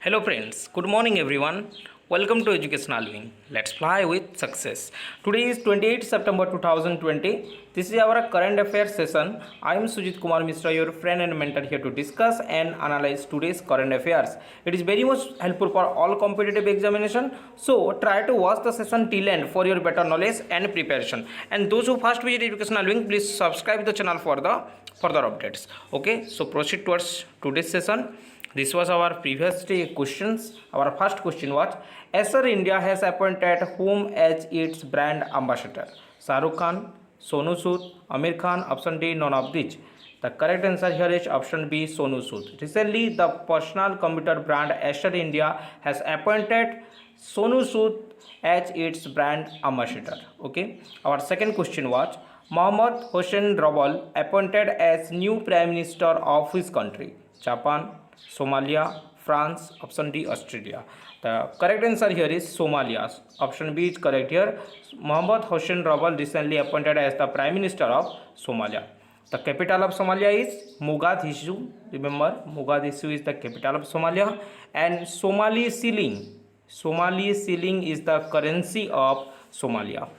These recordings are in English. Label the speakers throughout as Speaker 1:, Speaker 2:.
Speaker 1: Hello friends, good morning everyone. Welcome to Educational Wing. Let's fly with success. Today is 28 September 2020. This is our current affairs session. I am Sujit Kumar Mishra, your friend and mentor here to discuss and analyze today's current affairs. It is very much helpful for all competitive examination. So try to watch the session till end for your better knowledge and preparation. And those who first visit Educational Wing, please subscribe the channel for the further updates. Okay, so proceed towards today's session. This was our previous day questions. Our first question was, Acer India has appointed whom as its brand ambassador? Shah Rukh Khan, Sonu Sood, Amir Khan, option D, none of these. The correct answer here is option B, Sonu Sood. Recently, the personal computer brand Acer India has appointed Sonu Sood as its brand ambassador. Okay. Our second question was, Mohammad Hossein Rabal appointed as new Prime Minister of his country? Japan, Somalia, France, option D, Australia. The correct answer here is Somalia. Option B is correct here. Mohammad Hossein Rabal recently appointed as the Prime Minister of Somalia. The capital of Somalia is Mogadishu. Remember, Mogadishu is the capital of Somalia. And Somali shilling is the currency of Somalia.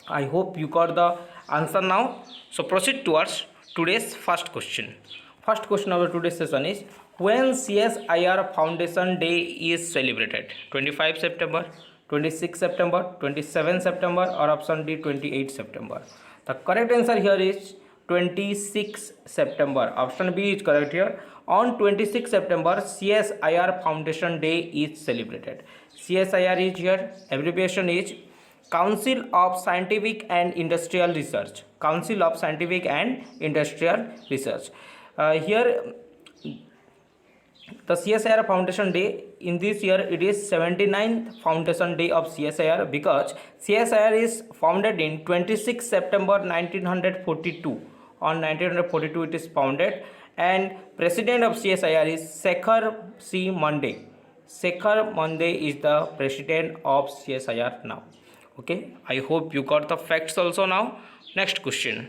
Speaker 1: I hope you got the answer now. So proceed towards today's first question. First question of today's session is, when CSIR Foundation Day is celebrated? 25 September, 26 September, 27 September, or option D, 28 September. The correct answer here is 26 September. Option B is correct here. On 26 September, CSIR Foundation Day is celebrated. CSIR is here. Abbreviation is Council of Scientific and Industrial Research. Council of Scientific and Industrial Research. Here the CSIR Foundation Day in this year, it is 79th Foundation Day of CSIR, because CSIR is founded in 26 September 1942. On 1942 it is founded, and president of CSIR is Shekhar C. Monday. Shekhar Monday is the president of CSIR now. Okay, I hope you got the facts also now. Next question.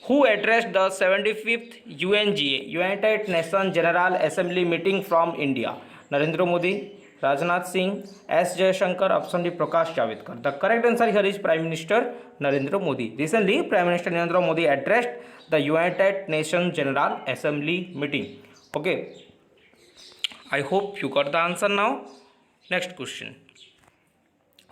Speaker 1: Who addressed the 75th UNGA, United Nations General Assembly meeting from India? Narendra Modi, Rajnath Singh, S. Jaishankar, option D, Prakash Javadekar. The correct answer here is Prime Minister Narendra Modi. Recently, Prime Minister Narendra Modi addressed the United Nations General Assembly meeting. Okay, I hope you got the answer now. Next question.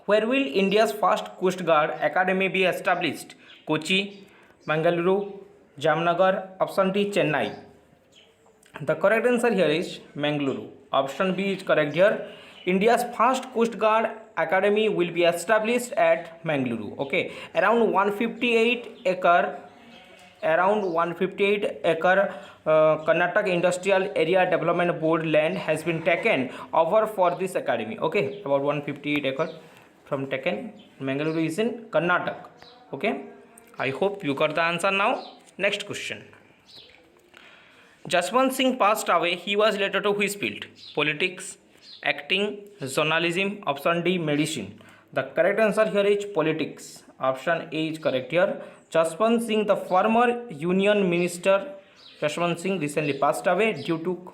Speaker 1: Where will India's first Coast Guard Academy be established? Kochi, Mangaluru, Jamnagar, option D, Chennai. The correct answer here is Mangaluru. Option B is correct here. India's first Coast Guard Academy will be established at Mangaluru. Okay, around 158 acre Karnataka Industrial Area Development Board land has been taken over for this academy. Okay, about 158 acre from taken. Mangaluru is in Karnataka. Okay, I hope you got the answer now. Next question. Jaswant Singh passed away. He was related to which field? Politics, acting, journalism, option D, medicine. The correct answer here is politics. Option A is correct here. Jaswant Singh, the former Union Minister, Jaswant Singh recently passed away due to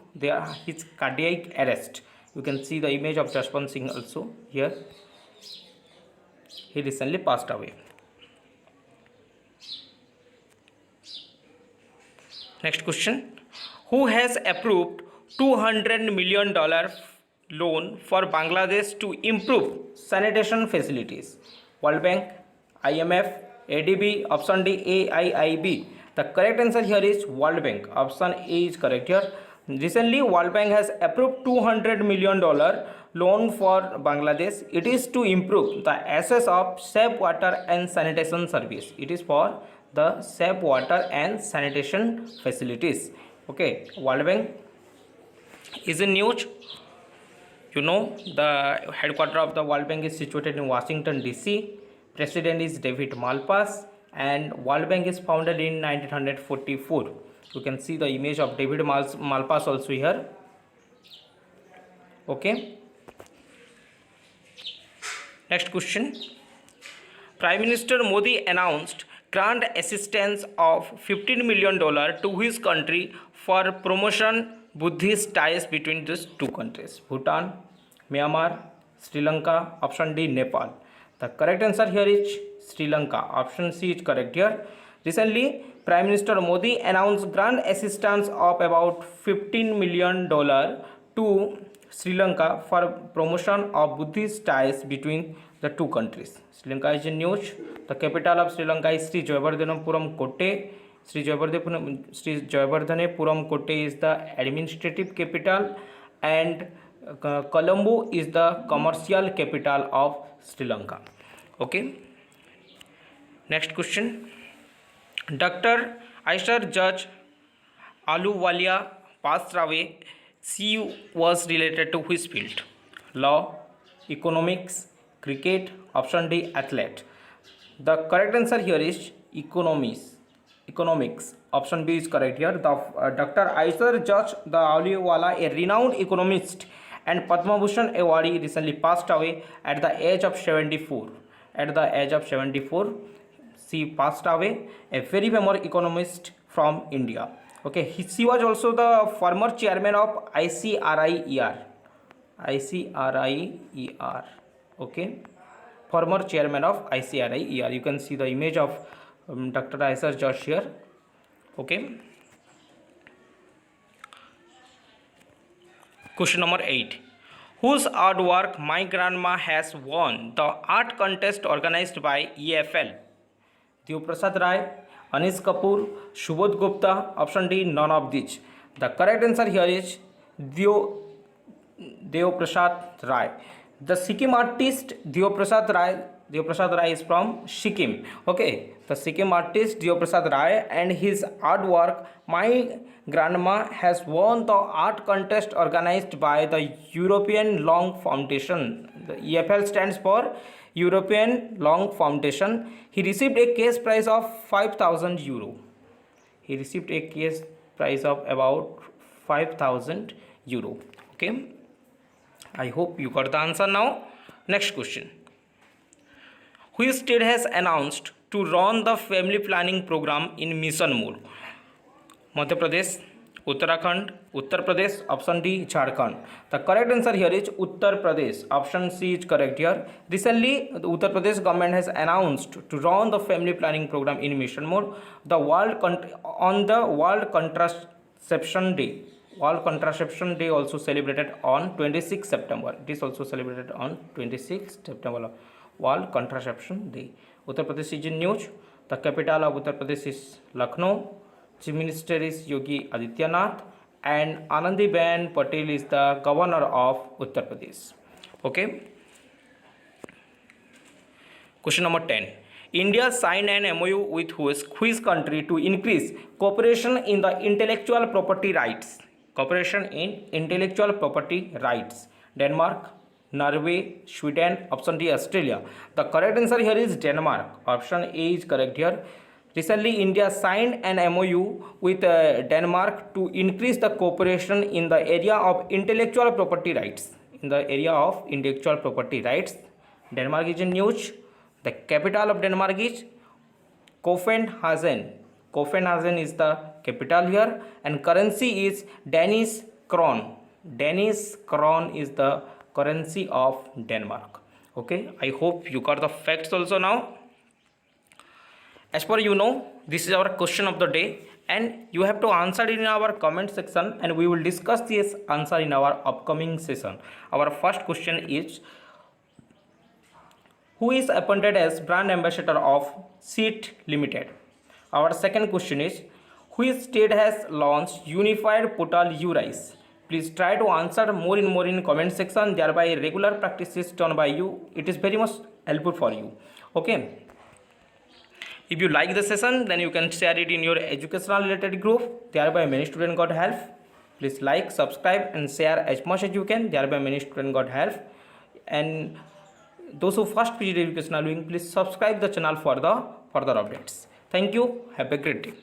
Speaker 1: his cardiac arrest. You can see the image of Jaswant Singh also here. He recently passed away. Next question. Who has approved $200 million loan for Bangladesh to improve sanitation facilities? World Bank, IMF, ADB, option D, AIIB. The correct answer here is World Bank. Option A is correct here. Recently, World Bank has approved $200 million loan for Bangladesh. It is to improve the access of safe water and sanitation service. It is for the safe water and sanitation facilities. Okay, World Bank is in news. You know, the headquarters of the World Bank is situated in Washington DC. President is David Malpass, and World Bank is founded in 1944. You can see the image of David Malpass also here. Okay. Next question. Prime Minister Modi announced grant assistance of $15 million to his country for promotion Buddhist ties between these two countries? Bhutan, Myanmar, Sri Lanka. Option D, Nepal. The correct answer here is Sri Lanka. Option C is correct here. Recently, Prime Minister Modi announced grant assistance of about $15 million to Sri Lanka for promotion of Buddhist ties between the two countries. Sri Lanka is in news. The capital of Sri Lanka is Sri Jayavardhanapuram Kotte. Sri Jayavardhanapuram Kotte is the administrative capital, and Colombo is the commercial capital of Sri Lanka. Okay. Next question. Dr. Aishar Judge Ahluwalia passed away. She was related to which field? Law, economics, cricket. Option D, athlete. The correct answer here is economics. Option B is correct here. Dr. Aishar Judge Ahluwalia, a renowned economist and Padma Bhushan awardee, recently passed away at the age of 74. At the age of 74, she passed away. A very famous economist from India. Okay, she was also the former chairman of ICRIER. Okay, former chairman of ICRIER. You can see the image of Dr. Aishar Judge here. Okay. Question number 8. Whose artwork My Grandma has won the art contest organized by EFL? Dev Prasad Rai, Anish Kapoor, Subodh Gupta. Option D, none of these. The correct answer here is Dev Prasad Rai. The Sikkim artist Dev Prasad Rai is from Sikkim. Okay, the Sikkim artist Dev Prasad Rai and his artwork My Grandma has won the art contest organized by the European Long Foundation. The EFL stands for European Long Foundation. He received a cash prize of 5,000 euro. He received a cash prize of about 5,000 euro. Okay, I hope you got the answer now. Next question. Which state has announced to run the family planning program in mission mode? Madhya Pradesh, Uttarakhand, Uttar Pradesh. Option D, Jharkhand. The correct answer here is Uttar Pradesh. Option C is correct here. Recently, the Uttar Pradesh government has announced to run the family planning program in mission mode. On the World Contraception Day. World Contraception Day also celebrated on 26 September. It is also celebrated on 26 September. World Contraception Day. Uttar Pradesh is in news. The capital of Uttar Pradesh is Lucknow. Chief Minister is Yogi Adityanath, and Anandiben Patel is the governor of Uttar Pradesh. Okay. Question number 10. India signed an MOU with which country to increase cooperation in the intellectual property rights? Cooperation in intellectual property rights. Denmark, Norway, Sweden. Option D, Australia. The correct answer here is Denmark. Option A is correct here. Recently, India signed an MOU with Denmark to increase the cooperation in the area of intellectual property rights. Denmark is in news. The capital of Denmark is Copenhagen. Copenhagen is the capital here, and currency is Danish krone. Danish krone is the currency of Denmark. Okay, I hope you got the facts also now. As per this is our question of the day, and you have to answer it in our comment section, and we will discuss this answer in our upcoming session. Our first question is, who is appointed as brand ambassador of SEAT Limited? Our second question is, which state has launched unified portal URISE? Please try to answer more in comment section. Thereby regular practices done by you, it is very much helpful for you. Okay. If you like the session, then you can share it in your educational related group. Thereby many students got help. Please like, subscribe and share as much as you can. Thereby many students got help. And those who first visit educational link, please subscribe the channel for the further updates. Thank you. Have a great day.